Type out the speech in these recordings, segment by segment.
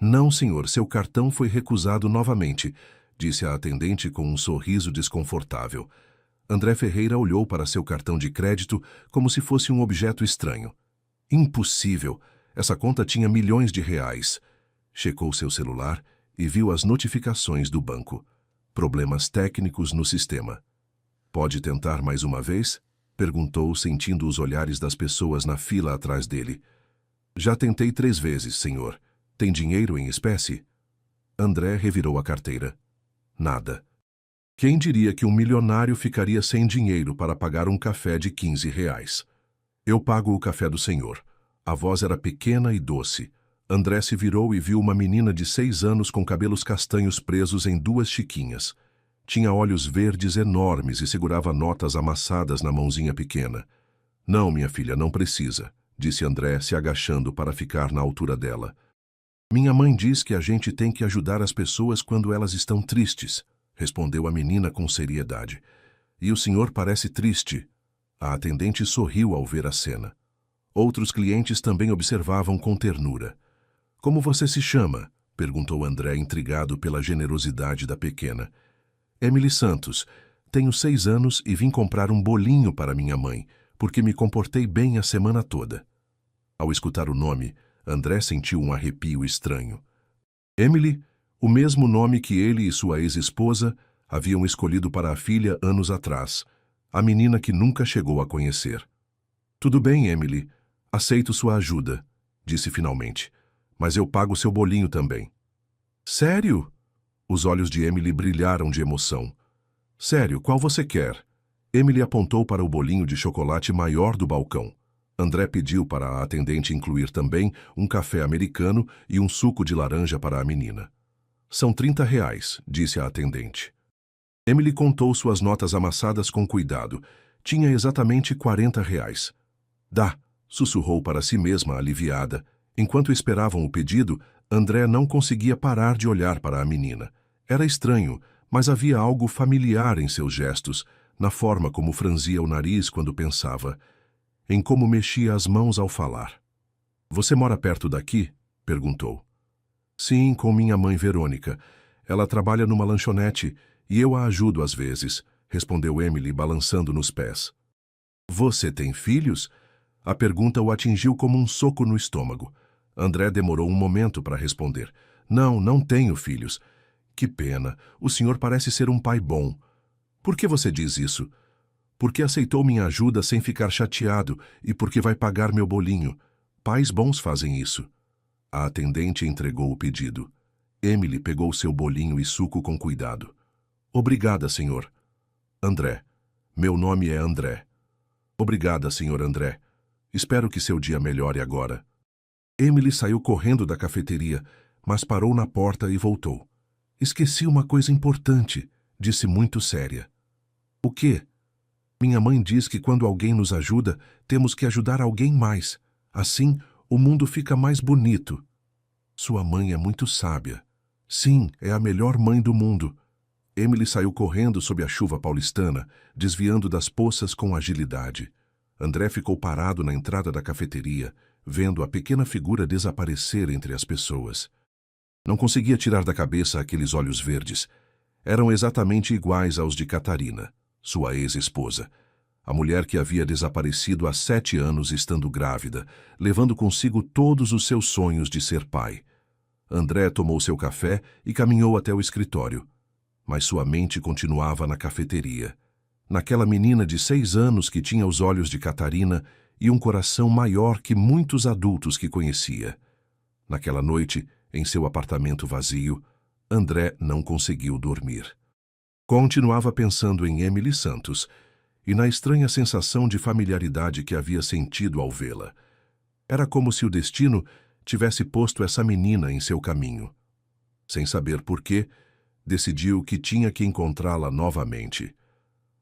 Não, senhor, seu cartão foi recusado novamente, disse a atendente com um sorriso desconfortável. André Ferreira olhou para seu cartão de crédito como se fosse um objeto estranho. Impossível! Essa conta tinha milhões de reais. Checou seu celular e viu as notificações do banco. Problemas técnicos no sistema. Pode tentar mais uma vez? Perguntou, sentindo os olhares das pessoas na fila atrás dele. Já tentei 3 vezes, senhor. Tem dinheiro em espécie? André revirou a carteira. Nada. Quem diria que um milionário ficaria sem dinheiro para pagar um café de 15 reais? Eu pago o café do senhor. A voz era pequena e doce. André se virou e viu uma menina de 6 anos com cabelos castanhos presos em 2 chiquinhas. Tinha olhos verdes enormes e segurava notas amassadas na mãozinha pequena. Não, minha filha, não precisa, disse André, se agachando para ficar na altura dela. Minha mãe diz que a gente tem que ajudar as pessoas quando elas estão tristes, respondeu a menina com seriedade. E o senhor parece triste. A atendente sorriu ao ver a cena. Outros clientes também observavam com ternura. Como você se chama? Perguntou André, intrigado pela generosidade da pequena. Emily Santos. Tenho 6 anos e vim comprar um bolinho para minha mãe, porque me comportei bem a semana toda. Ao escutar o nome, André sentiu um arrepio estranho. Emily, o mesmo nome que ele e sua ex-esposa haviam escolhido para a filha anos atrás, a menina que nunca chegou a conhecer. Tudo bem, Emily. Aceito sua ajuda, disse finalmente. Mas eu pago seu bolinho também. Sério? Os olhos de Emily brilharam de emoção. Sério, qual você quer? Emily apontou para o bolinho de chocolate maior do balcão. André pediu para a atendente incluir também um café americano e um suco de laranja para a menina. São 30 reais, disse a atendente. Emily contou suas notas amassadas com cuidado. Tinha exatamente 40 reais. Dá, sussurrou para si mesma, aliviada. Enquanto esperavam o pedido, André não conseguia parar de olhar para a menina. Era estranho, mas havia algo familiar em seus gestos, na forma como franzia o nariz quando pensava, em como mexia as mãos ao falar. Você mora perto daqui? Perguntou. Sim, com minha mãe Verônica. Ela trabalha numa lanchonete e eu a ajudo às vezes, respondeu Emily, balançando nos pés. Você tem filhos? A pergunta o atingiu como um soco no estômago. André demorou um momento para responder. Não, não tenho filhos. Que pena, o senhor parece ser um pai bom. Por que você diz isso? Porque aceitou minha ajuda sem ficar chateado e porque vai pagar meu bolinho. Pais bons fazem isso. A atendente entregou o pedido. Emily pegou seu bolinho e suco com cuidado. Obrigada, senhor. André. Meu nome é André. Obrigada, senhor André. Espero que seu dia melhore agora. Emily saiu correndo da cafeteria, mas parou na porta e voltou. Esqueci uma coisa importante, disse muito séria. O quê? Minha mãe diz que quando alguém nos ajuda, temos que ajudar alguém mais. Assim, o mundo fica mais bonito. Sua mãe é muito sábia. Sim, é a melhor mãe do mundo. Emily saiu correndo sob a chuva paulistana, desviando das poças com agilidade. André ficou parado na entrada da cafeteria, vendo a pequena figura desaparecer entre as pessoas. Não conseguia tirar da cabeça aqueles olhos verdes. Eram exatamente iguais aos de Catarina, sua ex-esposa, a mulher que havia desaparecido há 7 anos estando grávida, levando consigo todos os seus sonhos de ser pai. André tomou seu café e caminhou até o escritório. Mas sua mente continuava na cafeteria, naquela menina de 6 anos que tinha os olhos de Catarina e um coração maior que muitos adultos que conhecia. Naquela noite, em seu apartamento vazio, André não conseguiu dormir. Continuava pensando em Emily Santos e na estranha sensação de familiaridade que havia sentido ao vê-la. Era como se o destino tivesse posto essa menina em seu caminho. Sem saber por quê, decidiu que tinha que encontrá-la novamente.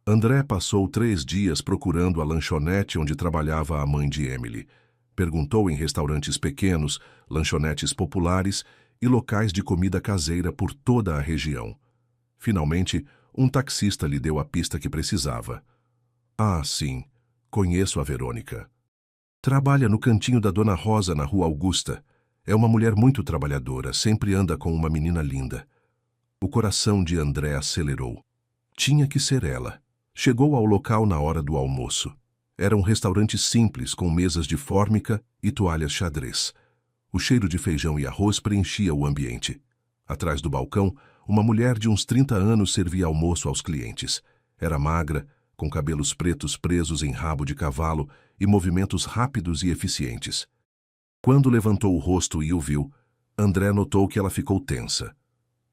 André passou 3 dias procurando a lanchonete onde trabalhava a mãe de Emily. Perguntou em restaurantes pequenos, lanchonetes populares e locais de comida caseira por toda a região. Finalmente, um taxista lhe deu a pista que precisava. Ah, sim, conheço a Verônica. Trabalha no cantinho da Dona Rosa, na Rua Augusta. É uma mulher muito trabalhadora, sempre anda com uma menina linda. O coração de André acelerou. Tinha que ser ela. Chegou ao local na hora do almoço. Era um restaurante simples, com mesas de fórmica e toalhas xadrez. O cheiro de feijão e arroz preenchia o ambiente. Atrás do balcão, uma mulher de uns 30 anos servia almoço aos clientes. Era magra, com cabelos pretos presos em rabo de cavalo e movimentos rápidos e eficientes. Quando levantou o rosto e o viu, André notou que ela ficou tensa.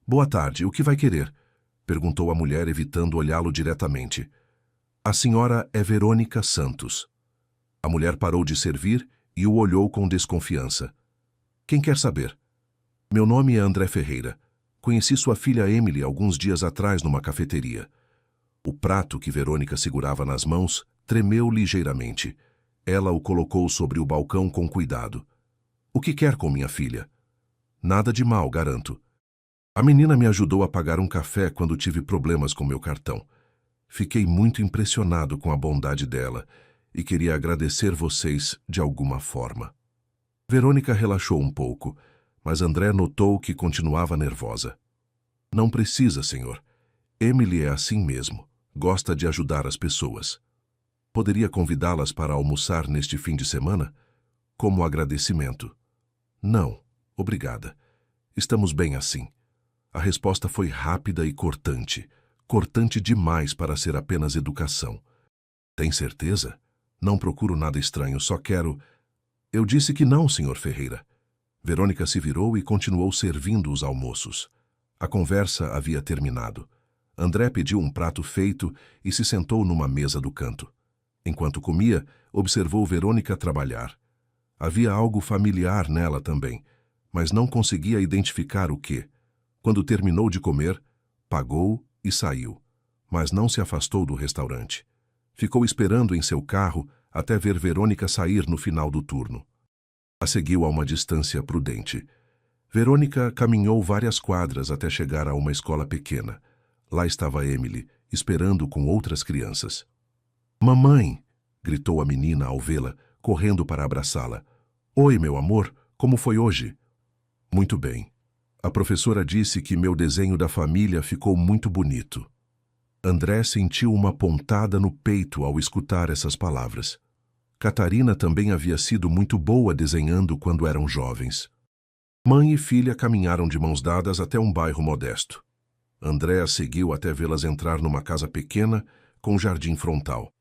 "Boa tarde, o que vai querer?" perguntou a mulher, evitando olhá-lo diretamente. "A senhora é Verônica Santos." A mulher parou de servir e o olhou com desconfiança. "Quem quer saber?" "Meu nome é André Ferreira. Conheci sua filha Emily alguns dias atrás numa cafeteria." O prato que Verônica segurava nas mãos tremeu ligeiramente. Ela o colocou sobre o balcão com cuidado. "O que quer com minha filha?" "Nada de mal, garanto. A menina me ajudou a pagar um café quando tive problemas com meu cartão. Fiquei muito impressionado com a bondade dela e queria agradecer vocês de alguma forma." Verônica relaxou um pouco, mas André notou que continuava nervosa. "Não precisa, senhor. Emily é assim mesmo. Gosta de ajudar as pessoas. Poderia convidá-las para almoçar neste fim de semana? Como agradecimento." "Não, obrigada. Estamos bem assim." A resposta foi rápida e cortante. Cortante demais para ser apenas educação. "Tem certeza? Não procuro nada estranho, só quero..." "Eu disse que não, senhor Ferreira." Verônica se virou e continuou servindo os almoços. A conversa havia terminado. André pediu um prato feito e se sentou numa mesa do canto. Enquanto comia, observou Verônica trabalhar. Havia algo familiar nela também, mas não conseguia identificar o quê. Quando terminou de comer, pagou e saiu, mas não se afastou do restaurante. Ficou esperando em seu carro até ver Verônica sair no final do turno. A seguiu a uma distância prudente. Verônica caminhou várias quadras até chegar a uma escola pequena. Lá estava Emily, esperando com outras crianças. "Mamãe!" gritou a menina ao vê-la, correndo para abraçá-la. "Oi, meu amor, como foi hoje?" "Muito bem. A professora disse que meu desenho da família ficou muito bonito." André sentiu uma pontada no peito ao escutar essas palavras. Catarina também havia sido muito boa desenhando quando eram jovens. Mãe e filha caminharam de mãos dadas até um bairro modesto. André a seguiu até vê-las entrar numa casa pequena com jardim frontal.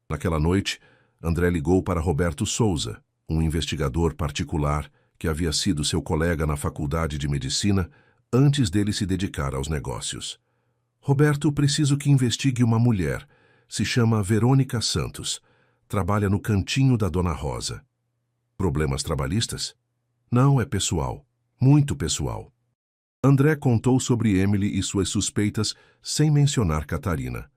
Naquela noite, André ligou para Roberto Souza, um investigador particular que havia sido seu colega na faculdade de medicina antes dele se dedicar aos negócios. "Roberto, preciso que investigue uma mulher. Se chama Verônica Santos. Trabalha no cantinho da Dona Rosa." "Problemas trabalhistas?" "Não, é pessoal. Muito pessoal." André contou sobre Emily e suas suspeitas sem mencionar Catarina.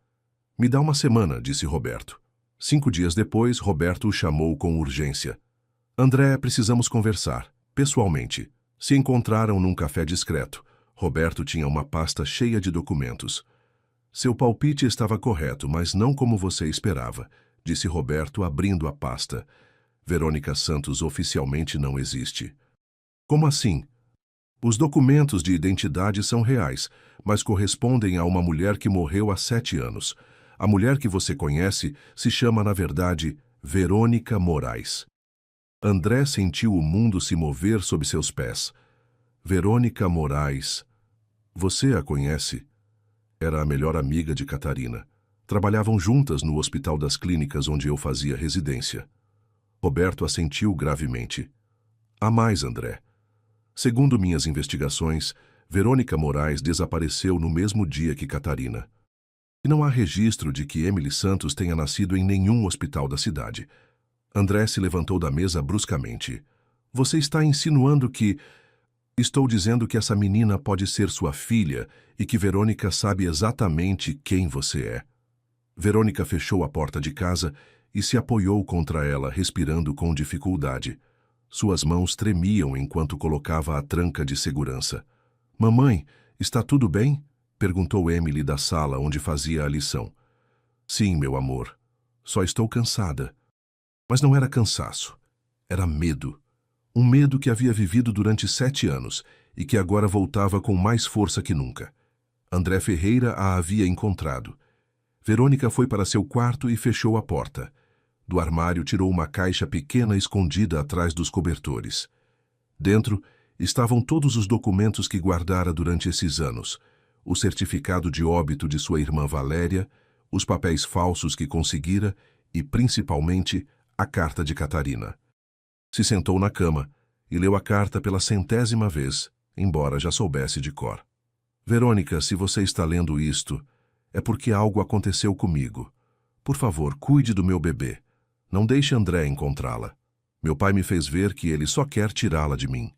"Me dá uma semana", disse Roberto. 5 dias depois, Roberto o chamou com urgência. "André, precisamos conversar, pessoalmente." Se encontraram num café discreto. Roberto tinha uma pasta cheia de documentos. "Seu palpite estava correto, mas não como você esperava", disse Roberto, abrindo a pasta. "Verônica Santos oficialmente não existe." "Como assim?" "Os documentos de identidade são reais, mas correspondem a uma mulher que morreu há 7 anos. A mulher que você conhece se chama, na verdade, Verônica Moraes." André sentiu o mundo se mover sob seus pés. "Verônica Moraes. Você a conhece?" Era a melhor amiga de Catarina. Trabalhavam juntas no Hospital das Clínicas onde eu fazia residência. Roberto assentiu gravemente. "Há mais, André. Segundo minhas investigações, Verônica Moraes desapareceu no mesmo dia que Catarina. E não há registro de que Emily Santos tenha nascido em nenhum hospital da cidade." André se levantou da mesa bruscamente. "Você está insinuando que..." "Estou dizendo que essa menina pode ser sua filha e que Verônica sabe exatamente quem você é." Verônica fechou a porta de casa e se apoiou contra ela, respirando com dificuldade. Suas mãos tremiam enquanto colocava a tranca de segurança. "Mamãe, está tudo bem?" perguntou Emily da sala onde fazia a lição. "Sim, meu amor. Só estou cansada." Mas não era cansaço. Era medo. Um medo que havia vivido durante 7 anos e que agora voltava com mais força que nunca. André Ferreira a havia encontrado. Verônica foi para seu quarto e fechou a porta. Do armário tirou uma caixa pequena escondida atrás dos cobertores. Dentro estavam todos os documentos que guardara durante esses anos: o certificado de óbito de sua irmã Valéria, os papéis falsos que conseguira e, principalmente, a carta de Catarina. Se sentou na cama e leu a carta pela 100ª vez, embora já soubesse de cor. Verônica, se você está lendo isto, é porque algo aconteceu comigo. Por favor, cuide do meu bebê. Não deixe André encontrá-la. Meu pai me fez ver que ele só quer tirá-la de mim.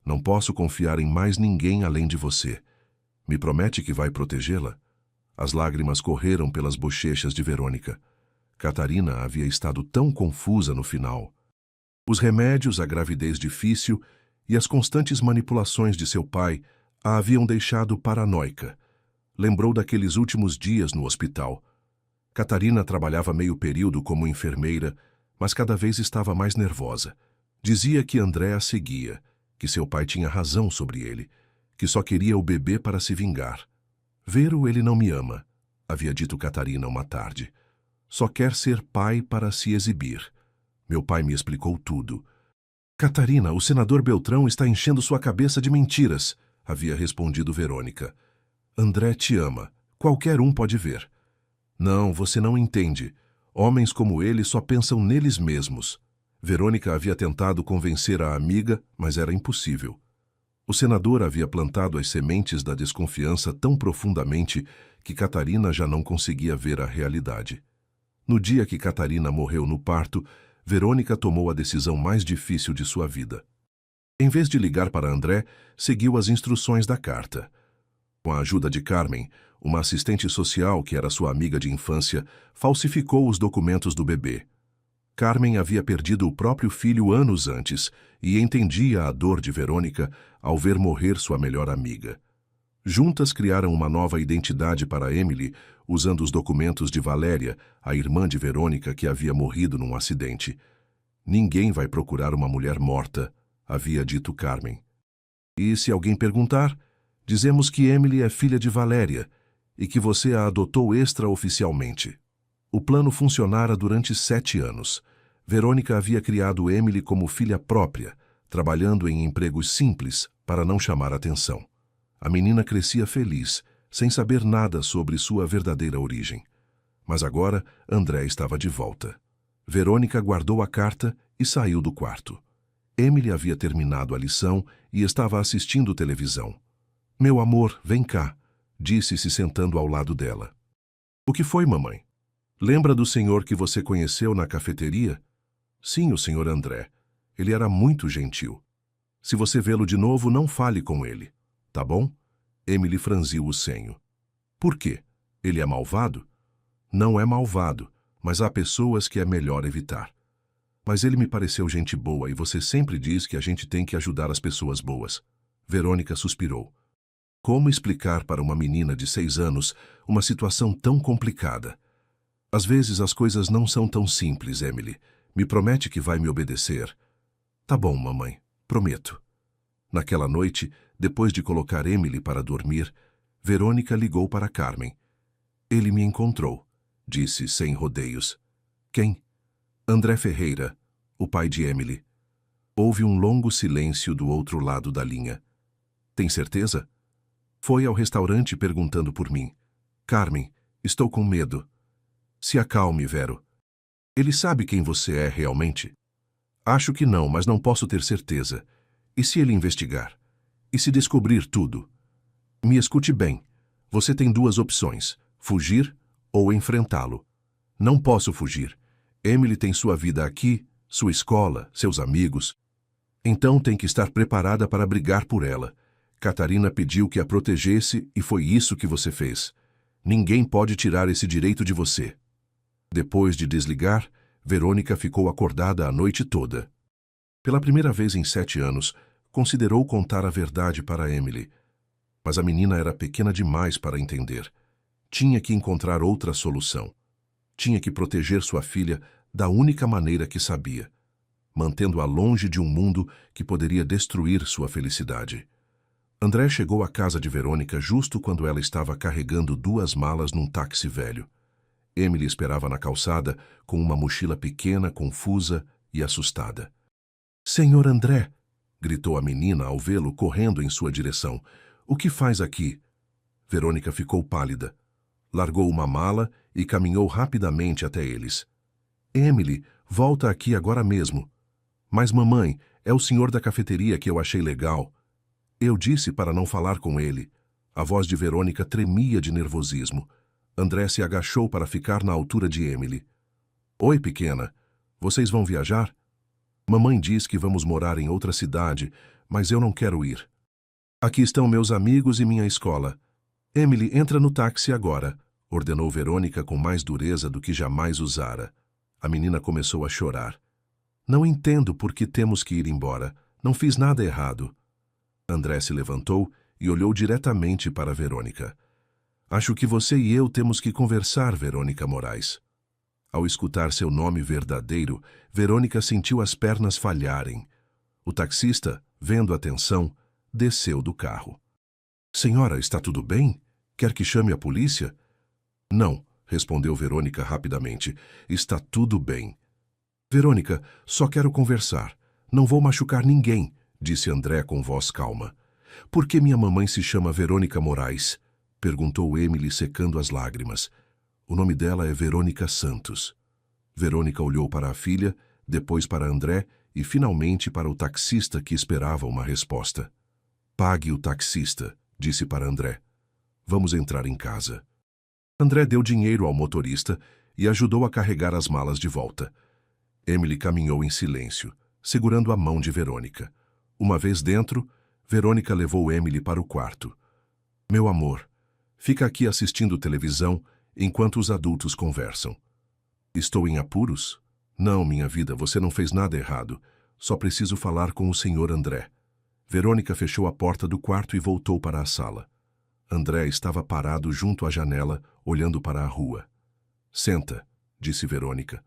Não posso confiar em mais ninguém além de você. Me promete que vai protegê-la? As lágrimas correram pelas bochechas de Verônica. Catarina havia estado tão confusa no final. Os remédios, a gravidez difícil e as constantes manipulações de seu pai a haviam deixado paranoica. Lembrou daqueles últimos dias no hospital. Catarina trabalhava meio período como enfermeira, mas cada vez estava mais nervosa. Dizia que André a seguia, que seu pai tinha razão sobre ele, que só queria o bebê para se vingar. Vero, ele não me ama, havia dito Catarina uma tarde. Só quer ser pai para se exibir. Meu pai me explicou tudo. Catarina, o senador Beltrão está enchendo sua cabeça de mentiras, havia respondido Verônica. André te ama. Qualquer um pode ver. Não, você não entende. Homens como ele só pensam neles mesmos. Verônica havia tentado convencer a amiga, mas era impossível. O senador havia plantado as sementes da desconfiança tão profundamente que Catarina já não conseguia ver a realidade. No dia que Catarina morreu no parto, Verônica tomou a decisão mais difícil de sua vida. Em vez de ligar para André, seguiu as instruções da carta. Com a ajuda de Carmen, uma assistente social que era sua amiga de infância, falsificou os documentos do bebê. Carmen havia perdido o próprio filho anos antes e entendia a dor de Verônica ao ver morrer sua melhor amiga. Juntas criaram uma nova identidade para Emily, usando os documentos de Valéria, a irmã de Verônica que havia morrido num acidente. Ninguém vai procurar uma mulher morta, havia dito Carmen. E se alguém perguntar, dizemos que Emily é filha de Valéria e que você a adotou extraoficialmente. O plano funcionara durante 7 anos. Verônica havia criado Emily como filha própria, trabalhando em empregos simples para não chamar atenção. A menina crescia feliz, sem saber nada sobre sua verdadeira origem. Mas agora André estava de volta. Verônica guardou a carta e saiu do quarto. Emily havia terminado a lição e estava assistindo televisão. Meu amor, vem cá, disse se sentando ao lado dela. O que foi, mamãe? Lembra do senhor que você conheceu na cafeteria? Sim, o senhor André. Ele era muito gentil. Se você vê-lo de novo, não fale com ele. Tá bom? Emily franziu o senho. Por quê? Ele é malvado? Não é malvado, mas há pessoas que é melhor evitar. Mas ele me pareceu gente boa e você sempre diz que a gente tem que ajudar as pessoas boas. Verônica suspirou. Como explicar para uma menina de 6 anos uma situação tão complicada? Às vezes as coisas não são tão simples, Emily. Me promete que vai me obedecer? Tá bom, mamãe. Prometo. Naquela noite, depois de colocar Emily para dormir, Verônica ligou para Carmen. Ele me encontrou, disse sem rodeios. Quem? André Ferreira, o pai de Emily. Houve um longo silêncio do outro lado da linha. Tem certeza? Foi ao restaurante perguntando por mim. Carmen, estou com medo. Se acalme, Vero. Ele sabe quem você é realmente? Acho que não, mas não posso ter certeza. E se ele investigar? E se descobrir tudo? Me escute bem. Você tem 2 opções, fugir ou enfrentá-lo. Não posso fugir. Emily tem sua vida aqui, sua escola, seus amigos. Então tem que estar preparada para brigar por ela. Catarina pediu que a protegesse e foi isso que você fez. Ninguém pode tirar esse direito de você. Depois de desligar, Verônica ficou acordada a noite toda. Pela primeira vez em 7 anos, considerou contar a verdade para Emily. Mas a menina era pequena demais para entender. Tinha que encontrar outra solução. Tinha que proteger sua filha da única maneira que sabia. mantendo-a longe de um mundo que poderia destruir sua felicidade. André chegou à casa de Verônica justo quando ela estava carregando 2 malas num táxi velho. Emily esperava na calçada com uma mochila pequena, confusa e assustada. "Senhor André!" gritou a menina ao vê-lo correndo em sua direção. "O que faz aqui?" Verônica ficou pálida. Largou uma mala e caminhou rapidamente até eles. "Emily, volta aqui agora mesmo." "Mas mamãe, é o senhor da cafeteria que eu achei legal." "Eu disse para não falar com ele." A voz de Verônica tremia de nervosismo. André se agachou para ficar na altura de Emily. "Oi, pequena. Vocês vão viajar?" "Mamãe diz que vamos morar em outra cidade, mas eu não quero ir." "Aqui estão meus amigos e minha escola." "Emily, entra no táxi agora", ordenou Verônica com mais dureza do que jamais usara. A menina começou a chorar. "Não entendo por que temos que ir embora. Não fiz nada errado." André se levantou e olhou diretamente para Verônica. "Acho que você e eu temos que conversar, Verônica Moraes." Ao escutar seu nome verdadeiro, Verônica sentiu as pernas falharem. O taxista, vendo a tensão, desceu do carro. "Senhora, está tudo bem? Quer que chame a polícia?" "Não", respondeu Verônica rapidamente. "Está tudo bem." "Verônica, só quero conversar. Não vou machucar ninguém", disse André com voz calma. "Por que minha mamãe se chama Verônica Moraes?" perguntou Emily secando as lágrimas. "O nome dela é Verônica Santos." Verônica olhou para a filha, depois para André e finalmente para o taxista que esperava uma resposta. "Pague o taxista", disse para André. "Vamos entrar em casa." André deu dinheiro ao motorista e ajudou a carregar as malas de volta. Emily caminhou em silêncio, segurando a mão de Verônica. Uma vez dentro, Verônica levou Emily para o quarto. "Meu amor, fica aqui assistindo televisão enquanto os adultos conversam." "Estou em apuros?" "Não, minha vida, você não fez nada errado. Só preciso falar com o senhor André." Verônica fechou a porta do quarto e voltou para a sala. André estava parado junto à janela, olhando para a rua. "Senta", disse Verônica.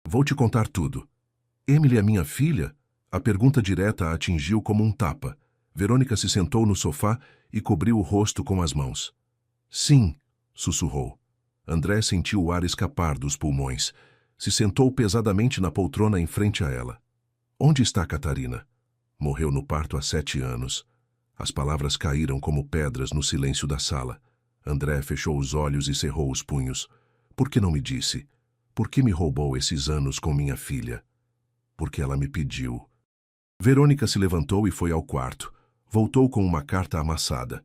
"Vou te contar tudo." "Emily é minha filha?" A pergunta direta a atingiu como um tapa. Verônica se sentou no sofá e cobriu o rosto com as mãos. "Sim", sussurrou. André sentiu o ar escapar dos pulmões. Se sentou pesadamente na poltrona em frente a ela. "Onde está Catarina?" "Morreu no parto há 7 anos." As palavras caíram como pedras no silêncio da sala. André fechou os olhos e cerrou os punhos. "Por que não me disse? Por que me roubou esses anos com minha filha?" "Porque ela me pediu." Verônica se levantou e foi ao quarto. Voltou com uma carta amassada.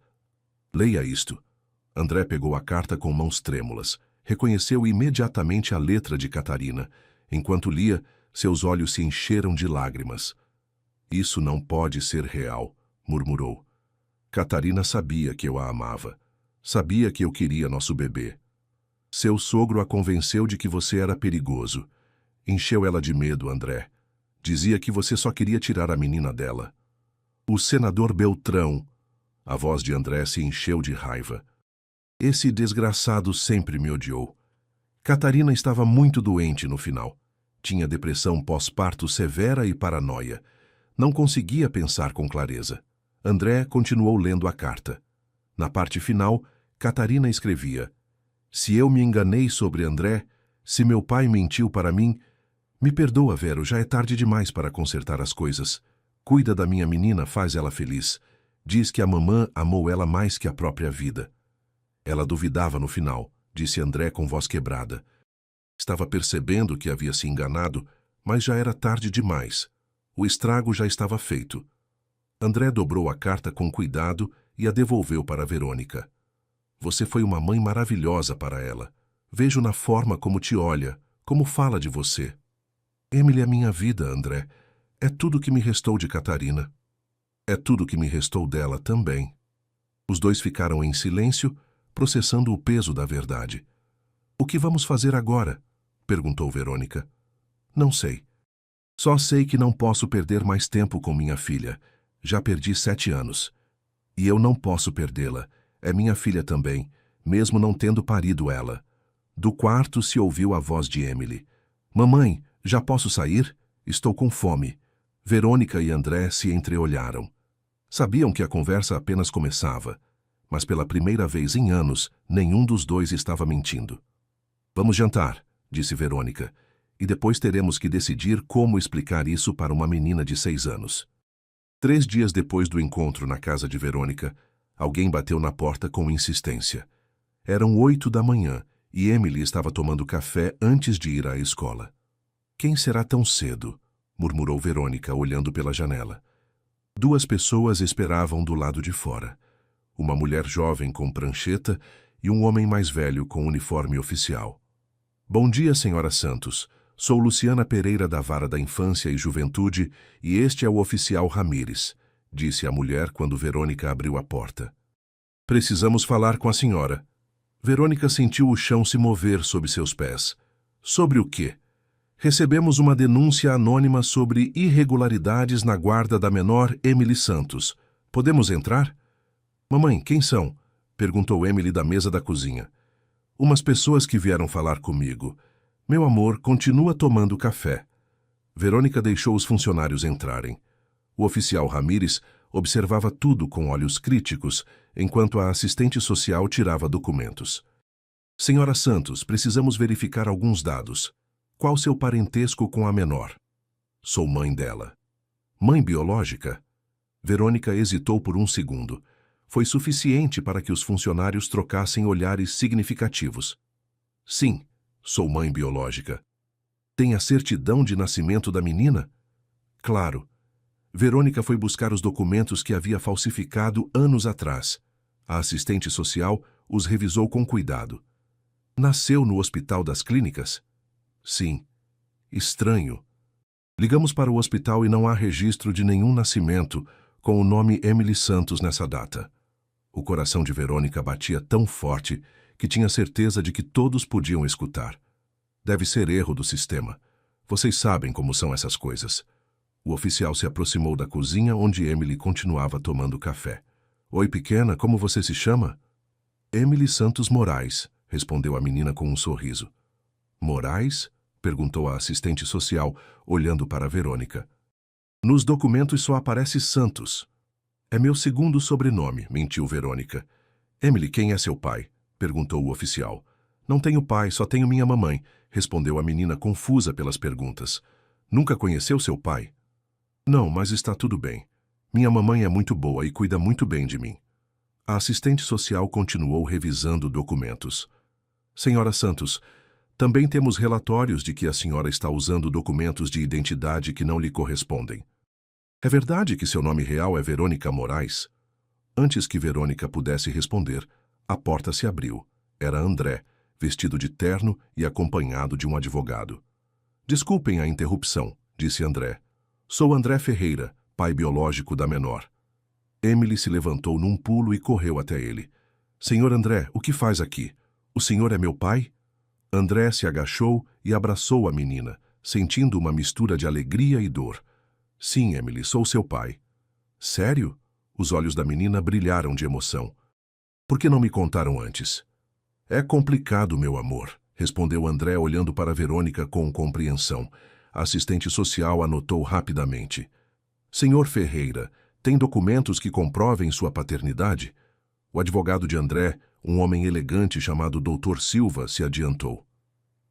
"Leia isto." André pegou a carta com mãos trêmulas. Reconheceu imediatamente a letra de Catarina. Enquanto lia, seus olhos se encheram de lágrimas. "Isso não pode ser real", murmurou. "Catarina sabia que eu a amava. Sabia que eu queria nosso bebê. Seu sogro a convenceu de que você era perigoso. Encheu ela de medo, André. Dizia que você só queria tirar a menina dela." "O senador Beltrão." A voz de André se encheu de raiva. "Esse desgraçado sempre me odiou." Catarina estava muito doente no final. Tinha depressão pós-parto severa e paranoia. Não conseguia pensar com clareza. André continuou lendo a carta. Na parte final, Catarina escrevia: "Se eu me enganei sobre André, se meu pai mentiu para mim, me perdoa, Vero, já é tarde demais para consertar as coisas. Cuida da minha menina, faz ela feliz. Diz que a mamã amou ela mais que a própria vida." Ela duvidava no final, disse André com voz quebrada. Estava percebendo que havia se enganado, mas já era tarde demais. O estrago já estava feito. André dobrou a carta com cuidado e a devolveu para Verônica. "Você foi uma mãe maravilhosa para ela. Vejo na forma como te olha, como fala de você." "Emily é minha vida, André. É tudo que me restou de Catarina. É tudo que me restou dela também." Os dois ficaram em silêncio, processando o peso da verdade. "O que vamos fazer agora?" perguntou Verônica. "Não sei. Só sei que não posso perder mais tempo com minha filha. Já perdi 7 anos. E eu não posso perdê-la. É minha filha também, mesmo não tendo parido ela." Do quarto se ouviu a voz de Emily. "Mamãe, já posso sair?" Estou com fome. Verônica e André se entreolharam. Sabiam que a conversa apenas começava, mas pela primeira vez em anos, nenhum dos dois estava mentindo. Vamos jantar, disse Verônica, e depois teremos que decidir como explicar isso para uma menina de 6 anos. 3 dias depois do encontro na casa de Verônica, alguém bateu na porta com insistência. Eram 8 da manhã e Emily estava tomando café antes de ir à escola. Quem será tão cedo? Murmurou Verônica, olhando pela janela. 2 pessoas esperavam do lado de fora. Uma mulher jovem com prancheta e um homem mais velho com uniforme oficial. Bom dia, senhora Santos. Sou Luciana Pereira da Vara da Infância e Juventude e este é o oficial Ramírez, disse a mulher quando Verônica abriu a porta. Precisamos falar com a senhora. Verônica sentiu o chão se mover sob seus pés. Sobre o quê? Recebemos uma denúncia anônima sobre irregularidades na guarda da menor Emily Santos. Podemos entrar? Mamãe, quem são? Perguntou Emily da mesa da cozinha. Umas pessoas que vieram falar comigo. Meu amor, continua tomando café. Verônica deixou os funcionários entrarem. O oficial Ramírez observava tudo com olhos críticos, enquanto a assistente social tirava documentos. Senhora Santos, precisamos verificar alguns dados. Qual seu parentesco com a menor? Sou mãe dela. Mãe biológica? Verônica hesitou por um segundo. Foi suficiente para que os funcionários trocassem olhares significativos. Sim, sou mãe biológica. Tem a certidão de nascimento da menina? Claro. Verônica foi buscar os documentos que havia falsificado anos atrás. A assistente social os revisou com cuidado. Nasceu no Hospital das Clínicas? Sim. Estranho. Ligamos para o hospital e não há registro de nenhum nascimento com o nome Emily Santos nessa data. O coração de Verônica batia tão forte que tinha certeza de que todos podiam escutar. Deve ser erro do sistema. Vocês sabem como são essas coisas. O oficial se aproximou da cozinha onde Emily continuava tomando café. Oi, pequena, como você se chama? Emily Santos Moraes, respondeu a menina com um sorriso. Moraes? Perguntou a assistente social, olhando para Verônica. Nos documentos só aparece Santos. É meu segundo sobrenome, mentiu Verônica. Emily, quem é seu pai? Perguntou o oficial. Não tenho pai, só tenho minha mamãe, respondeu a menina confusa pelas perguntas. Nunca conheceu seu pai? Não, mas está tudo bem. Minha mamãe é muito boa e cuida muito bem de mim. A assistente social continuou revisando documentos. Senhora Santos, também temos relatórios de que a senhora está usando documentos de identidade que não lhe correspondem. É verdade que seu nome real é Verônica Moraes? Antes que Verônica pudesse responder, a porta se abriu. Era André, vestido de terno e acompanhado de um advogado. Desculpem a interrupção, disse André. Sou André Ferreira, pai biológico da menor. Emily se levantou num pulo e correu até ele. Senhor André, o que faz aqui? O senhor é meu pai? André se agachou e abraçou a menina, sentindo uma mistura de alegria e dor. Sim, Emily, sou seu pai. Sério? Os olhos da menina brilharam de emoção. Por que não me contaram antes? É complicado, meu amor, respondeu André olhando para Verônica com compreensão. A assistente social anotou rapidamente. Senhor Ferreira, tem documentos que comprovem sua paternidade? O advogado de André, um homem elegante chamado Dr. Silva, se adiantou.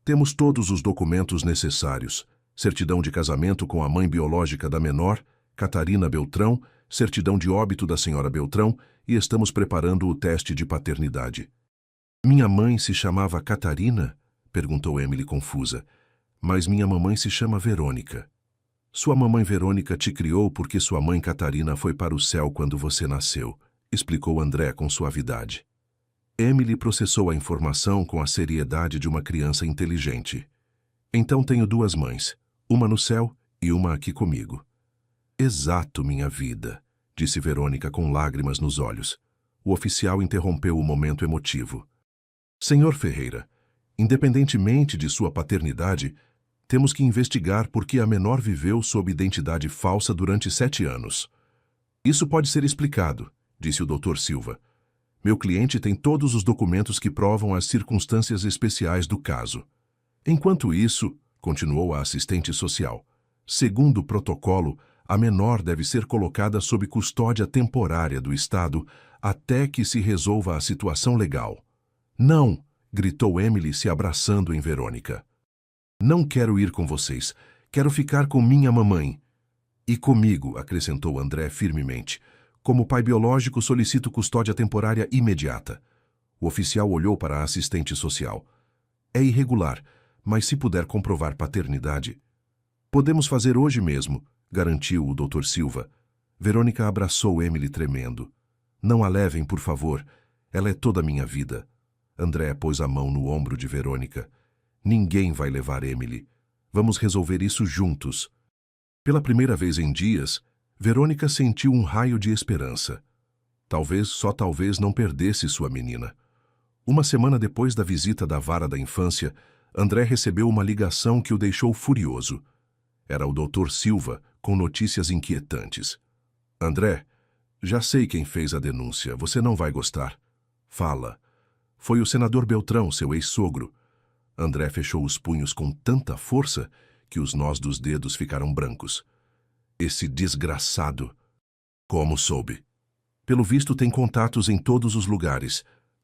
Temos todos os documentos necessários. Certidão de casamento com a mãe biológica da menor, Catarina Beltrão, certidão de óbito da senhora Beltrão e estamos preparando o teste de paternidade. Minha mãe se chamava Catarina? Perguntou Emily confusa. Mas minha mamãe se chama Verônica. Sua mamãe Verônica te criou porque sua mãe Catarina foi para o céu quando você nasceu, explicou André com suavidade. Emily processou a informação com a seriedade de uma criança inteligente. Então tenho 2 mães, uma no céu e uma aqui comigo. Exato, minha vida, disse Verônica com lágrimas nos olhos. O oficial interrompeu o momento emotivo. Senhor Ferreira, independentemente de sua paternidade, temos que investigar por que a menor viveu sob identidade falsa durante 7 anos. Isso pode ser explicado, disse o Dr. Silva. Meu cliente tem todos os documentos que provam as circunstâncias especiais do caso. Enquanto isso, continuou a assistente social, Segundo o protocolo, a menor deve ser colocada sob custódia temporária do Estado até que se resolva a situação legal. Não! Gritou Emily, se abraçando em Verônica. Não quero ir com vocês. Quero ficar com minha mamãe. E comigo, acrescentou André firmemente. Como pai biológico, solicito custódia temporária imediata. O oficial olhou para a assistente social. É irregular, mas se puder comprovar paternidade... Podemos fazer hoje mesmo, garantiu o Dr. Silva. Verônica abraçou Emily tremendo. Não a levem, por favor. Ela é toda a minha vida. André pôs a mão no ombro de Verônica. Ninguém vai levar Emily. Vamos resolver isso juntos. Pela primeira vez em dias, Verônica sentiu um raio de esperança. Talvez, só talvez, não perdesse sua menina. Uma semana depois da visita da vara da infância, André recebeu uma ligação que o deixou furioso. Era o Dr. Silva, com notícias inquietantes. André, já sei quem fez a denúncia. Você não vai gostar. Fala. Foi o senador Beltrão, seu ex-sogro. André fechou os punhos com tanta força que os nós dos dedos ficaram brancos. Esse desgraçado. Como soube? Pelo visto tem contatos em todos os lugares.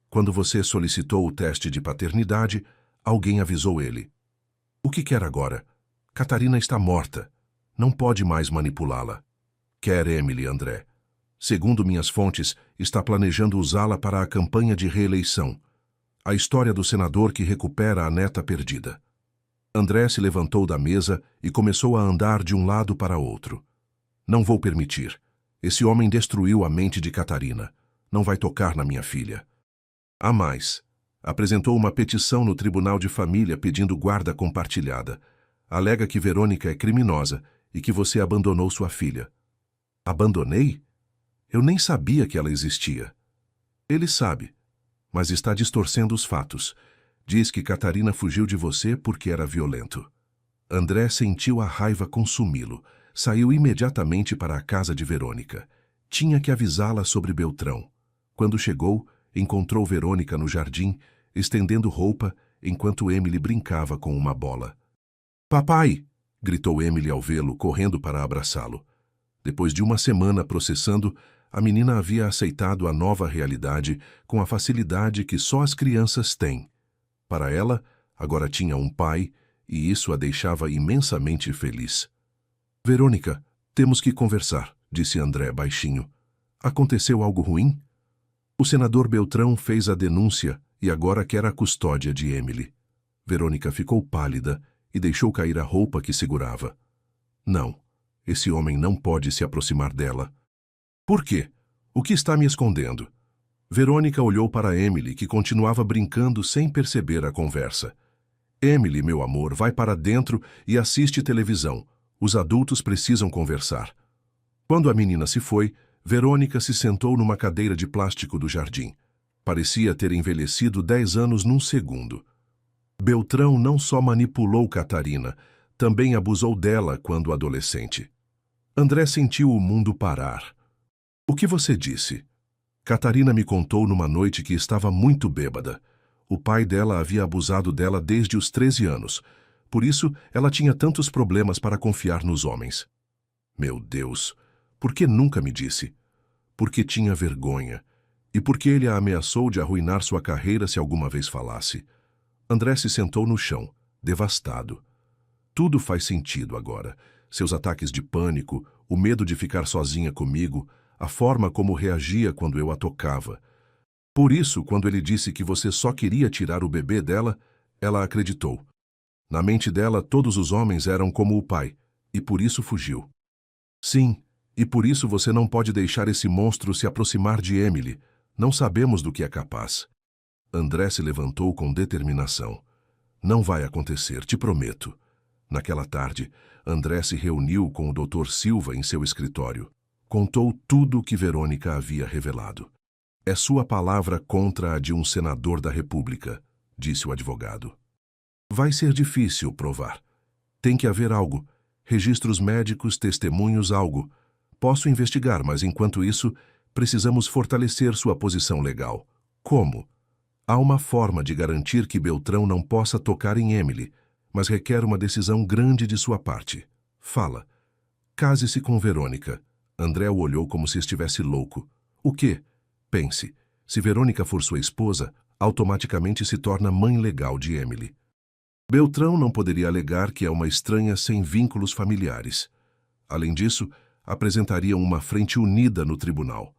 Quando você solicitou o teste de paternidade, alguém avisou ele. O que quer agora? Catarina está morta. Não pode mais manipulá-la. Quer Emily, André. Segundo minhas fontes, está planejando usá-la para a campanha de reeleição. A história do senador que recupera a neta perdida. André se levantou da mesa e começou a andar de um lado para outro. Não vou permitir. Esse homem destruiu a mente de Catarina. Não vai tocar na minha filha. Há mais. Apresentou uma petição no Tribunal de Família pedindo guarda compartilhada. Alega que Verônica é criminosa e que você abandonou sua filha. Abandonei? Eu nem sabia que ela existia. Ele sabe, mas está distorcendo os fatos. Diz que Catarina fugiu de você porque era violento. André sentiu a raiva consumi-lo. Saiu imediatamente para a casa de Verônica. Tinha que avisá-la sobre Beltrão. Quando chegou, encontrou Verônica no jardim, estendendo roupa, enquanto Emily brincava com uma bola. Papai! Gritou Emily ao vê-lo, correndo para abraçá-lo. Depois de uma semana processando, a menina havia aceitado a nova realidade com a facilidade que só as crianças têm. Para ela, agora tinha um pai, e isso a deixava imensamente feliz. Verônica, temos que conversar, disse André baixinho. Aconteceu algo ruim? O senador Beltrão fez a denúncia e agora quer a custódia de Emily. Verônica ficou pálida e deixou cair a roupa que segurava. Não, esse homem não pode se aproximar dela. Por quê? O que está me escondendo? Verônica olhou para Emily, que continuava brincando sem perceber a conversa. Emily, meu amor, vai para dentro e assiste televisão. Os adultos precisam conversar. Quando a menina se foi, Verônica se sentou numa cadeira de plástico do jardim. Parecia ter envelhecido 10 anos num segundo. Beltrão não só manipulou Catarina, também abusou dela quando adolescente. André sentiu o mundo parar. O que você disse? Catarina me contou numa noite que estava muito bêbada. O pai dela havia abusado dela desde os 13 anos. Por isso, ela tinha tantos problemas para confiar nos homens. Meu Deus, por que nunca me disse? Porque tinha vergonha. E porque ele a ameaçou de arruinar sua carreira se alguma vez falasse. André se sentou no chão, devastado. Tudo faz sentido agora. Seus ataques de pânico, o medo de ficar sozinha comigo, a forma como reagia quando eu a tocava. Por isso, quando ele disse que você só queria tirar o bebê dela, ela acreditou. Na mente dela, todos os homens eram como o pai, e por isso fugiu. Sim, e por isso você não pode deixar esse monstro se aproximar de Emily. Não sabemos do que é capaz. André se levantou com determinação. Não vai acontecer, te prometo. Naquela tarde, André se reuniu com o Dr. Silva em seu escritório. Contou tudo o que Verônica havia revelado. É sua palavra contra a de um senador da República, disse o advogado. Vai ser difícil provar. Tem que haver algo. Registros médicos, testemunhos, algo. Posso investigar, mas enquanto isso, precisamos fortalecer sua posição legal. Como? Há uma forma de garantir que Beltrão não possa tocar em Emily, mas requer uma decisão grande de sua parte. Fala. Case-se com Verônica. André o olhou como se estivesse louco. O quê? Pense. Se Verônica for sua esposa, automaticamente se torna mãe legal de Emily. Beltrão não poderia alegar que é uma estranha sem vínculos familiares. Além disso, apresentariam uma frente unida no tribunal.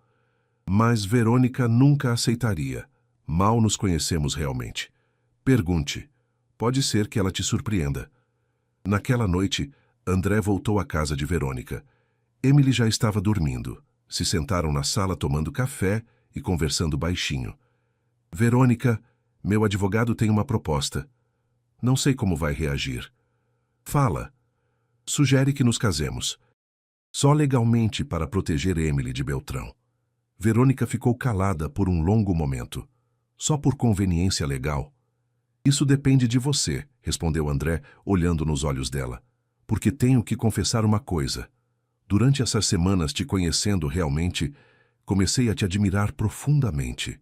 Mas Verônica nunca aceitaria. Mal nos conhecemos realmente. Pergunte. Pode ser que ela te surpreenda. Naquela noite, André voltou à casa de Verônica. Emily já estava dormindo. Se sentaram na sala tomando café e conversando baixinho. Verônica, meu advogado tem uma proposta. Não sei como vai reagir. Fala. Sugere que nos casemos. Só legalmente para proteger Emily de Beltrão. Verônica ficou calada por um longo momento. Só por conveniência legal. Isso depende de você, respondeu André, olhando nos olhos dela. Porque tenho que confessar uma coisa. Durante essas semanas te conhecendo realmente, comecei a te admirar profundamente.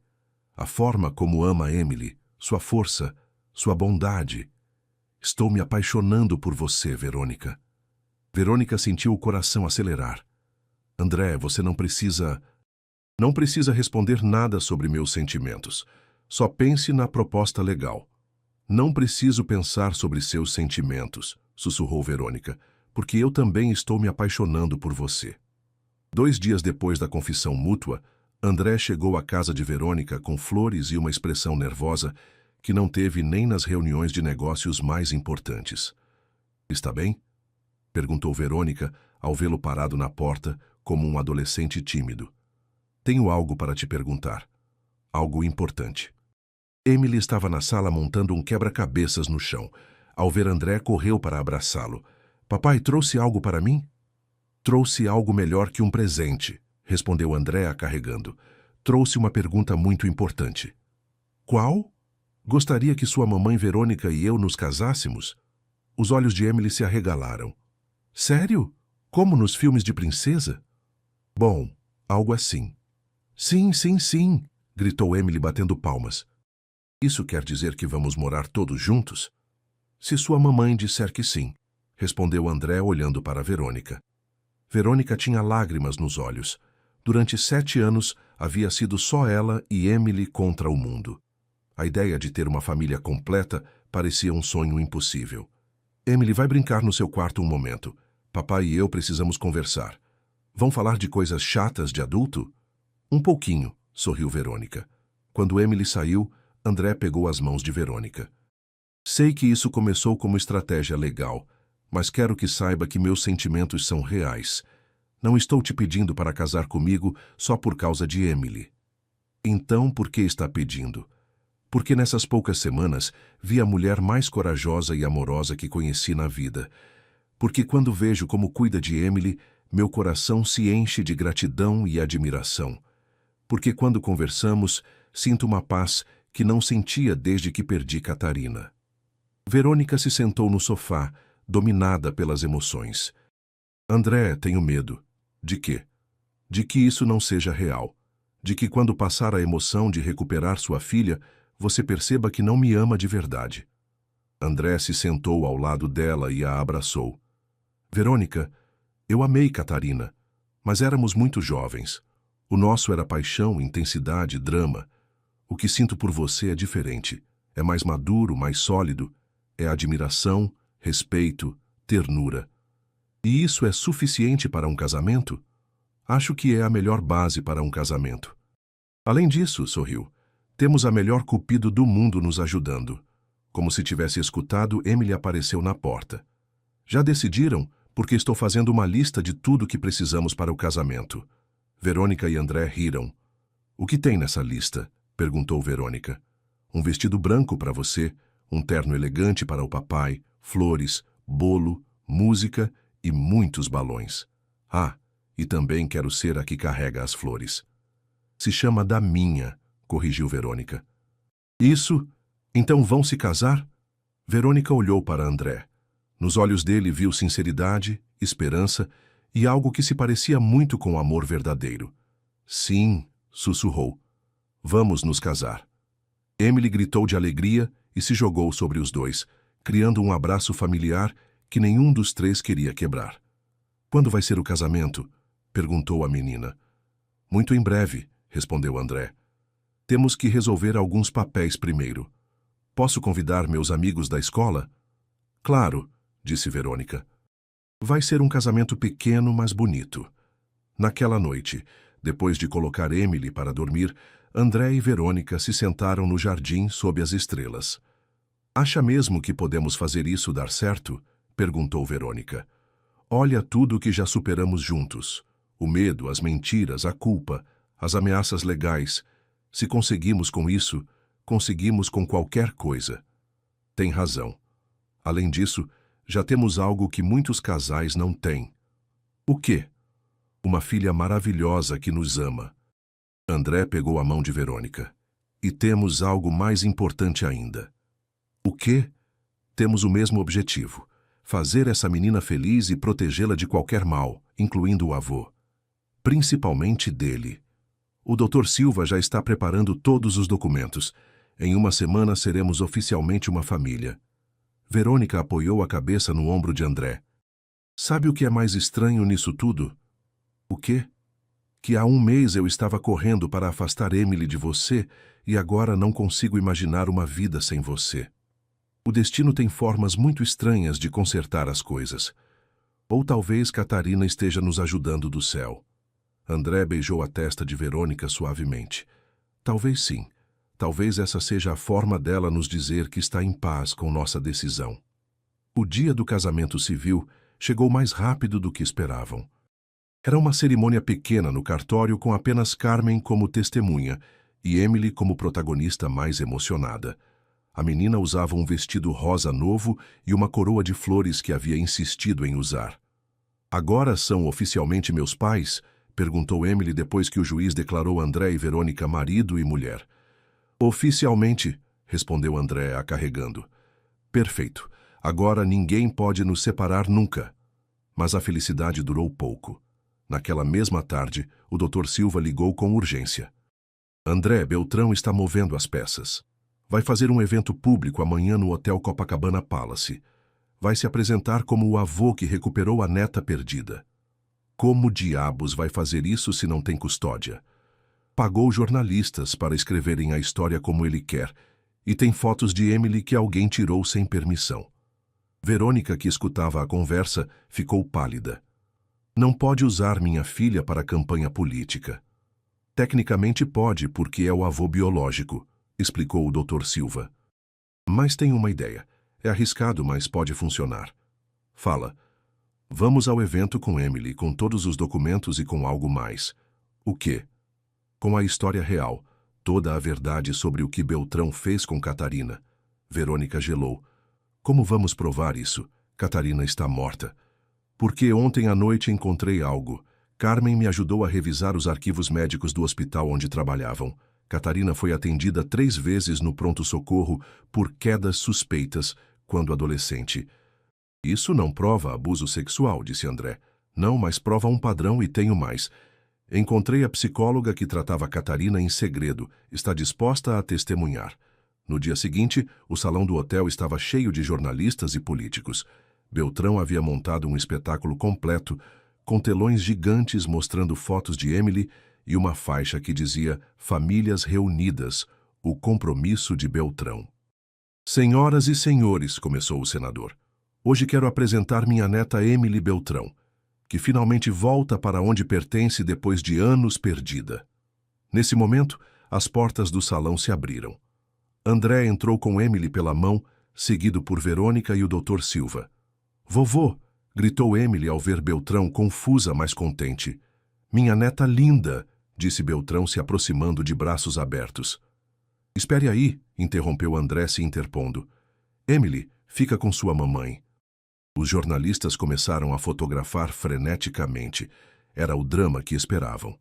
A forma como ama Emily, sua força, sua bondade. Estou me apaixonando por você, Verônica. Verônica sentiu o coração acelerar. André, você não precisa responder nada sobre meus sentimentos. Só pense na proposta legal. Não preciso pensar sobre seus sentimentos, sussurrou Verônica, porque eu também estou me apaixonando por você. 2 dias depois da confissão mútua, André chegou à casa de Verônica com flores e uma expressão nervosa que não teve nem nas reuniões de negócios mais importantes. Está bem? Perguntou Verônica ao vê-lo parado na porta como um adolescente tímido. Tenho algo para te perguntar. Algo importante. Emily estava na sala montando um quebra-cabeças no chão. Ao ver André, correu para abraçá-lo. Papai trouxe algo para mim? Trouxe algo melhor que um presente, respondeu André a carregando. Trouxe uma pergunta muito importante. Qual? Gostaria que sua mamãe Verônica e eu nos casássemos? Os olhos de Emily se arregalaram. Sério? Como nos filmes de princesa? Bom, algo assim. Sim, sim, sim, gritou Emily batendo palmas. Isso quer dizer que vamos morar todos juntos? Se sua mamãe disser que sim, respondeu André olhando para Verônica. Verônica tinha lágrimas nos olhos. Durante 7 anos, havia sido só ela e Emily contra o mundo. A ideia de ter uma família completa parecia um sonho impossível. Emily, vai brincar no seu quarto um momento. Papai e eu precisamos conversar. Vão falar de coisas chatas de adulto? Um pouquinho, sorriu Verônica. Quando Emily saiu, André pegou as mãos de Verônica. Sei que isso começou como estratégia legal, mas quero que saiba que meus sentimentos são reais. Não estou te pedindo para casar comigo só por causa de Emily. Então, por que está pedindo? Porque nessas poucas semanas vi a mulher mais corajosa e amorosa que conheci na vida. Porque quando vejo como cuida de Emily, meu coração se enche de gratidão e admiração. Porque quando conversamos, sinto uma paz que não sentia desde que perdi Catarina. Verônica se sentou no sofá, dominada pelas emoções. André, tenho medo. De quê? De que isso não seja real. De que quando passar a emoção de recuperar sua filha, você perceba que não me ama de verdade. André se sentou ao lado dela e a abraçou. Verônica, eu amei Catarina, mas éramos muito jovens. O nosso era paixão, intensidade, drama. O que sinto por você é diferente. É mais maduro, mais sólido. É admiração, respeito, ternura. E isso é suficiente para um casamento? Acho que é a melhor base para um casamento. Além disso, sorriu, temos a melhor cupido do mundo nos ajudando. Como se tivesse escutado, Emily apareceu na porta. Já decidiram? Porque estou fazendo uma lista de tudo que precisamos para o casamento. Verônica e André riram. O que tem nessa lista? Perguntou Verônica. Um vestido branco para você, um terno elegante para o papai, flores, bolo, música e muitos balões. Ah, e também quero ser a que carrega as flores. Se chama Daminha, corrigiu Verônica. Isso? Então vão se casar? Verônica olhou para André. Nos olhos dele viu sinceridade, esperança e algo que se parecia muito com o amor verdadeiro. Sim, sussurrou. Vamos nos casar. Emily gritou de alegria e se jogou sobre os dois, criando um abraço familiar que nenhum dos três queria quebrar. "Quando vai ser o casamento?" perguntou a menina. "Muito em breve", respondeu André. "Temos que resolver alguns papéis primeiro. Posso convidar meus amigos da escola?" "Claro", disse Verônica. "Vai ser um casamento pequeno, mas bonito." Naquela noite, depois de colocar Emily para dormir, André e Verônica se sentaram no jardim sob as estrelas. "Acha mesmo que podemos fazer isso dar certo?" perguntou Verônica. "Olha tudo o que já superamos juntos. O medo, as mentiras, a culpa, as ameaças legais. Se conseguimos com isso, conseguimos com qualquer coisa." "Tem razão. Além disso, já temos algo que muitos casais não têm." "O quê?" "Uma filha maravilhosa que nos ama." André pegou a mão de Verônica. "E temos algo mais importante ainda." "O quê?" "Temos o mesmo objetivo: fazer essa menina feliz e protegê-la de qualquer mal, incluindo o avô. Principalmente dele. O Dr. Silva já está preparando todos os documentos. Em uma semana seremos oficialmente uma família." Verônica apoiou a cabeça no ombro de André. "Sabe o que é mais estranho nisso tudo?" "O quê?" "Que há um mês eu estava correndo para afastar Emily de você e agora não consigo imaginar uma vida sem você. O destino tem formas muito estranhas de consertar as coisas. Ou talvez Catarina esteja nos ajudando do céu." André beijou a testa de Verônica suavemente. "Talvez sim. Talvez essa seja a forma dela nos dizer que está em paz com nossa decisão." O dia do casamento civil chegou mais rápido do que esperavam. Era uma cerimônia pequena no cartório com apenas Carmen como testemunha e Emily como protagonista mais emocionada. A menina usava um vestido rosa novo e uma coroa de flores que havia insistido em usar. "Agora são oficialmente meus pais?" perguntou Emily depois que o juiz declarou André e Verônica marido e mulher. "Oficialmente", respondeu André, a carregando. "Perfeito. Agora ninguém pode nos separar nunca." Mas a felicidade durou pouco. Naquela mesma tarde, o Dr. Silva ligou com urgência. "André, Beltrão está movendo as peças. Vai fazer um evento público amanhã no Hotel Copacabana Palace. Vai se apresentar como o avô que recuperou a neta perdida." "Como diabos vai fazer isso se não tem custódia?" "Pagou jornalistas para escreverem a história como ele quer, e tem fotos de Emily que alguém tirou sem permissão." Verônica, que escutava a conversa, ficou pálida. "Não pode usar minha filha para campanha política." "Tecnicamente pode, porque é o avô biológico", explicou o Dr. Silva. "Mas tem uma ideia. É arriscado, mas pode funcionar." "Fala." "Vamos ao evento com Emily, com todos os documentos e com algo mais." "O quê?" "Com a história real, toda a verdade sobre o que Beltrão fez com Catarina." Verônica gelou. "Como vamos provar isso? Catarina está morta." "Porque ontem à noite encontrei algo. Carmen me ajudou a revisar os arquivos médicos do hospital onde trabalhavam. Catarina foi atendida 3 vezes no pronto-socorro por quedas suspeitas quando adolescente." "Isso não prova abuso sexual", disse André. "Não, mas prova um padrão e tenho mais. Encontrei a psicóloga que tratava Catarina em segredo. Está disposta a testemunhar." No dia seguinte, o salão do hotel estava cheio de jornalistas e políticos. Beltrão havia montado um espetáculo completo, com telões gigantes mostrando fotos de Emily e uma faixa que dizia "Famílias Reunidas, o compromisso de Beltrão." "Senhoras e senhores", começou o senador, "hoje quero apresentar minha neta Emily Beltrão, que finalmente volta para onde pertence depois de anos perdida." Nesse momento, as portas do salão se abriram. André entrou com Emily pela mão, seguido por Verônica e o Dr. Silva. "Vovô!" gritou Emily ao ver Beltrão, confusa, mas contente. "Minha neta linda!" disse Beltrão, se aproximando de braços abertos. "Espere aí", interrompeu André, se interpondo. "Emily, fica com sua mamãe." Os jornalistas começaram a fotografar freneticamente. Era o drama que esperavam.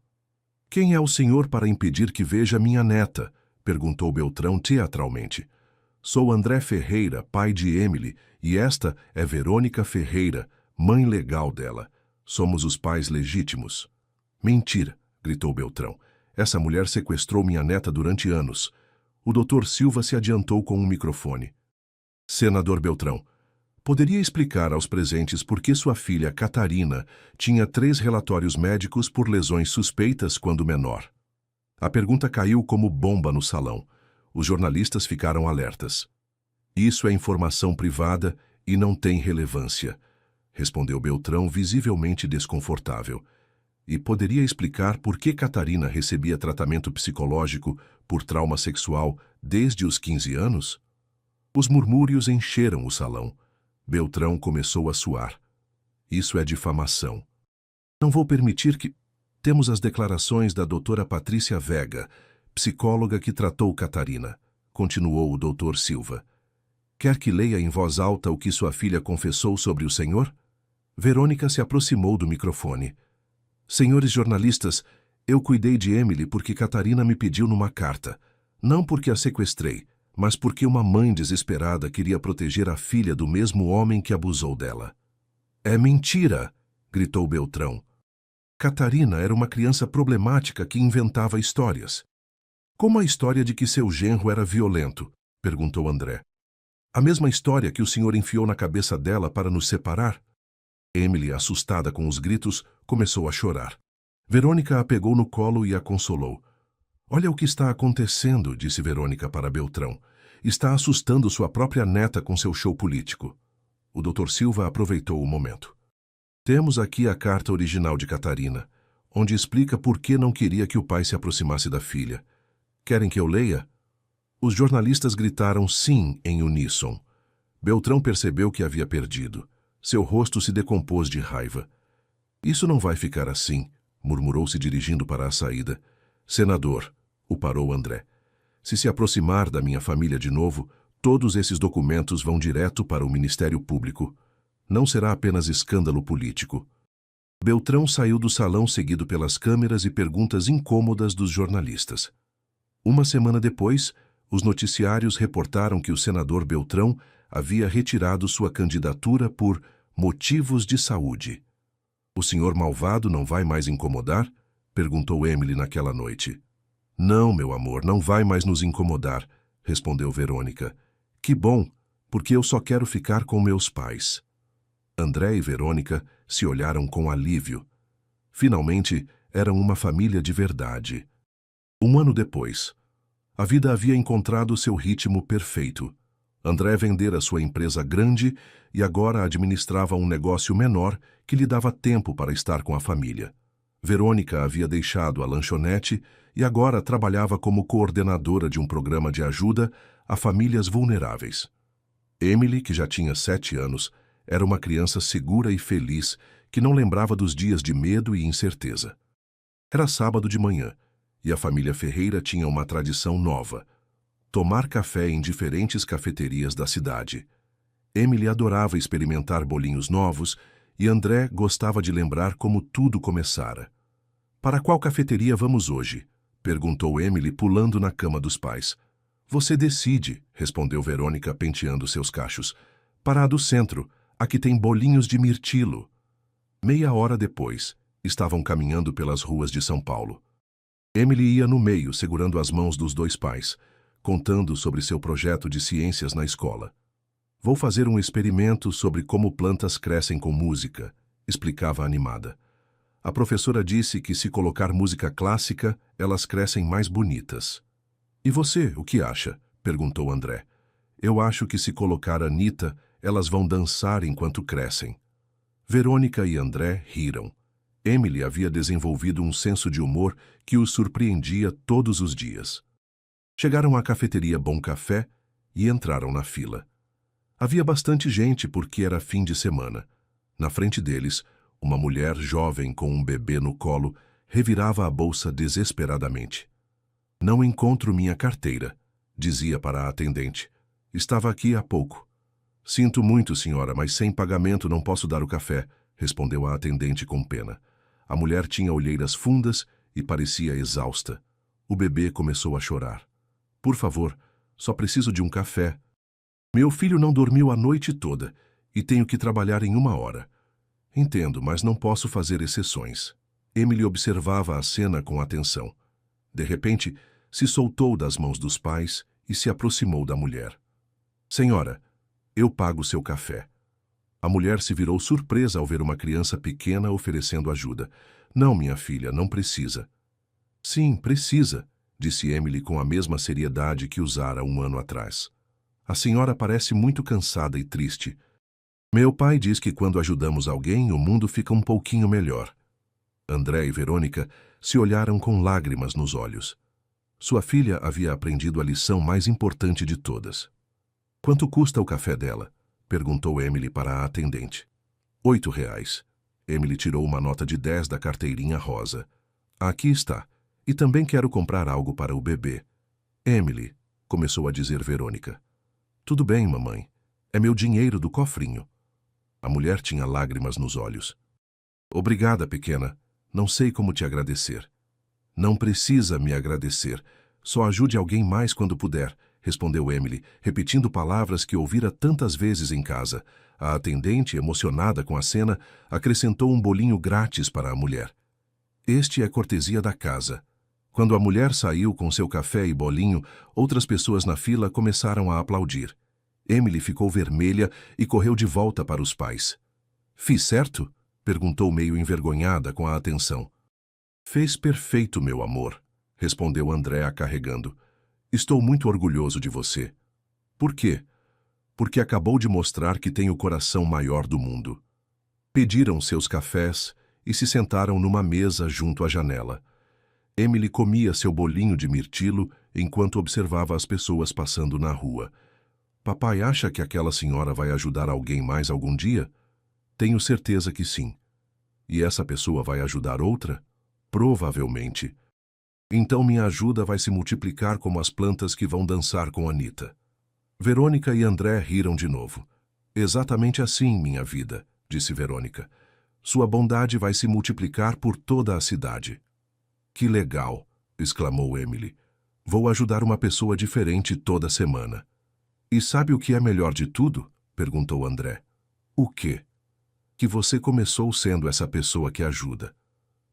"Quem é o senhor para impedir que veja minha neta?" perguntou Beltrão teatralmente. "Sou André Ferreira, pai de Emily, e esta é Verônica Ferreira, mãe legal dela. Somos os pais legítimos." "Mentira", gritou Beltrão. "Essa mulher sequestrou minha neta durante anos." O Dr. Silva se adiantou com um microfone. "Senador Beltrão, Poderia explicar aos presentes por que sua filha, Catarina, tinha 3 relatórios médicos por lesões suspeitas quando menor. A pergunta caiu como bomba no salão. Os jornalistas ficaram alertas. Isso é informação privada e não tem relevância, respondeu Beltrão, visivelmente desconfortável. E poderia explicar por que Catarina recebia tratamento psicológico por trauma sexual desde os 15 anos? Os murmúrios encheram o salão. Beltrão começou a suar. Isso é difamação. Não vou permitir que... Temos as declarações da doutora Patrícia Vega, psicóloga que tratou Catarina, continuou o doutor Silva. Quer que leia em voz alta o que sua filha confessou sobre o senhor? Verônica se aproximou do microfone. Senhores jornalistas, eu cuidei de Emily porque Catarina me pediu numa carta. Não porque a sequestrei, mas porque uma mãe desesperada queria proteger a filha do mesmo homem que abusou dela. É mentira! Gritou Beltrão. Catarina era uma criança problemática que inventava histórias. Como a história de que seu genro era violento? Perguntou André. A mesma história que o senhor enfiou na cabeça dela para nos separar? Emily, assustada com os gritos, começou a chorar. Verônica a pegou no colo e a consolou. Olha o que está acontecendo, disse Verônica para Beltrão. Está assustando sua própria neta com seu show político. O Dr. Silva aproveitou o momento. Temos aqui a carta original de Catarina, onde explica por que não queria que o pai se aproximasse da filha. Querem que eu leia? Os jornalistas gritaram sim em uníssono. Beltrão percebeu que havia perdido. Seu rosto se decompôs de raiva. Isso não vai ficar assim, murmurou se dirigindo para a saída. Senador, o parou André. Se aproximar da minha família de novo, todos esses documentos vão direto para o Ministério Público. Não será apenas escândalo político. Beltrão saiu do salão seguido pelas câmeras e perguntas incômodas dos jornalistas. Uma semana depois, os noticiários reportaram que o senador Beltrão havia retirado sua candidatura por motivos de saúde. O senhor malvado não vai mais incomodar? Perguntou Emily naquela noite. Não, meu amor, não vai mais nos incomodar, respondeu Verônica. Que bom, porque eu só quero ficar com meus pais. André e Verônica se olharam com alívio. Finalmente, eram uma família de verdade. Um ano depois, a vida havia encontrado seu ritmo perfeito. André vendera sua empresa grande e agora administrava um negócio menor que lhe dava tempo para estar com a família. Verônica havia deixado a lanchonete e agora trabalhava como coordenadora de um programa de ajuda a famílias vulneráveis. Emily, que já tinha 7 anos, era uma criança segura e feliz que não lembrava dos dias de medo e incerteza. Era sábado de manhã e a família Ferreira tinha uma tradição nova: tomar café em diferentes cafeterias da cidade. Emily adorava experimentar bolinhos novos e André gostava de lembrar como tudo começara. Para qual cafeteria vamos hoje? Perguntou Emily, pulando na cama dos pais. Você decide, respondeu Verônica, penteando seus cachos. Para a do centro, aqui tem bolinhos de mirtilo. Meia hora depois, estavam caminhando pelas ruas de São Paulo. Emily ia no meio, segurando as mãos dos 2 pais, contando sobre seu projeto de ciências na escola. Vou fazer um experimento sobre como plantas crescem com música, explicava animada. A professora disse que se colocar música clássica, elas crescem mais bonitas. E você, o que acha? Perguntou André. Eu acho que se colocar Anitta, elas vão dançar enquanto crescem. Verônica e André riram. Emily havia desenvolvido um senso de humor que os surpreendia todos os dias. Chegaram à cafeteria Bom Café e entraram na fila. Havia bastante gente porque era fim de semana. Na frente deles, uma mulher jovem com um bebê no colo revirava a bolsa desesperadamente. Não encontro minha carteira, dizia para a atendente. Estava aqui há pouco. Sinto muito, senhora, mas sem pagamento não posso dar o café, respondeu a atendente com pena. A mulher tinha olheiras fundas e parecia exausta. O bebê começou a chorar. Por favor, só preciso de um café. Meu filho não dormiu a noite toda e tenho que trabalhar em 1 hora. Entendo, mas não posso fazer exceções. Emily observava a cena com atenção. De repente, se soltou das mãos dos pais e se aproximou da mulher. Senhora, eu pago seu café. A mulher se virou surpresa ao ver uma criança pequena oferecendo ajuda. Não, minha filha, não precisa. Sim, precisa, disse Emily com a mesma seriedade que usara um ano atrás. A senhora parece muito cansada e triste. Meu pai diz que quando ajudamos alguém, o mundo fica um pouquinho melhor. André e Verônica se olharam com lágrimas nos olhos. Sua filha havia aprendido a lição mais importante de todas. Quanto custa o café dela? Perguntou Emily para a atendente. R$ 8. Emily tirou uma nota de 10 da carteirinha rosa. Aqui está. E também quero comprar algo para o bebê. Emily, começou a dizer Verônica. Tudo bem, mamãe. É meu dinheiro do cofrinho. A mulher tinha lágrimas nos olhos. Obrigada, pequena. Não sei como te agradecer. Não precisa me agradecer. Só ajude alguém mais quando puder, respondeu Emily, repetindo palavras que ouvira tantas vezes em casa. A atendente, emocionada com a cena, acrescentou um bolinho grátis para a mulher. Este é cortesia da casa. Quando a mulher saiu com seu café e bolinho, outras pessoas na fila começaram a aplaudir. Emily ficou vermelha e correu de volta para os pais. Fiz certo? Perguntou meio envergonhada com a atenção. Fez perfeito, meu amor, respondeu André carregando. Estou muito orgulhoso de você. Por quê? Porque acabou de mostrar que tem o coração maior do mundo. Pediram seus cafés e se sentaram numa mesa junto à janela. Emily comia seu bolinho de mirtilo enquanto observava as pessoas passando na rua. Papai acha que aquela senhora vai ajudar alguém mais algum dia? Tenho certeza que sim. E essa pessoa vai ajudar outra? Provavelmente. Então minha ajuda vai se multiplicar como as plantas que vão dançar com Anita. Verônica e André riram de novo. Exatamente assim, minha vida, disse Verônica. Sua bondade vai se multiplicar por toda a cidade. Que legal, exclamou Emily. Vou ajudar uma pessoa diferente toda semana. E sabe o que é melhor de tudo? Perguntou André. O quê? Que você começou sendo essa pessoa que ajuda.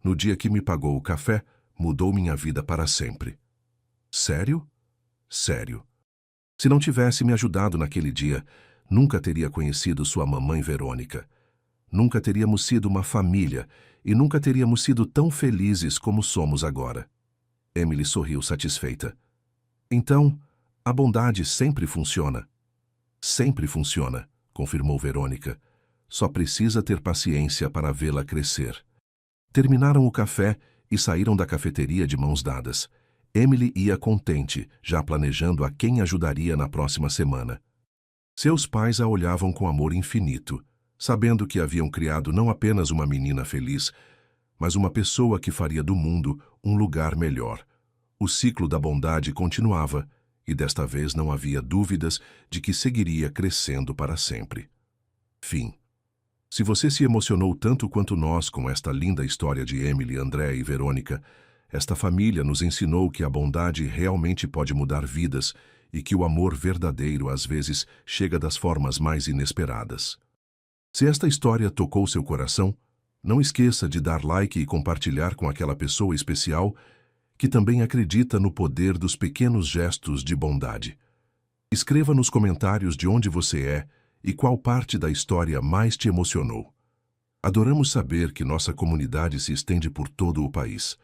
No dia que me pagou o café, mudou minha vida para sempre. Sério? Sério. Se não tivesse me ajudado naquele dia, nunca teria conhecido sua mamãe Verônica. Nunca teríamos sido uma família e nunca teríamos sido tão felizes como somos agora. Emily sorriu satisfeita. Então, a bondade sempre funciona. Sempre funciona, confirmou Verônica. Só precisa ter paciência para vê-la crescer. Terminaram o café e saíram da cafeteria de mãos dadas. Emily ia contente, já planejando a quem ajudaria na próxima semana. Seus pais a olhavam com amor infinito, sabendo que haviam criado não apenas uma menina feliz, mas uma pessoa que faria do mundo um lugar melhor. O ciclo da bondade continuava, e desta vez não havia dúvidas de que seguiria crescendo para sempre. Fim. Se você se emocionou tanto quanto nós com esta linda história de Emily, André e Verônica, esta família nos ensinou que a bondade realmente pode mudar vidas e que o amor verdadeiro às vezes chega das formas mais inesperadas. Se esta história tocou seu coração, não esqueça de dar like e compartilhar com aquela pessoa especial que também acredita no poder dos pequenos gestos de bondade. Escreva nos comentários de onde você é e qual parte da história mais te emocionou. Adoramos saber que nossa comunidade se estende por todo o país.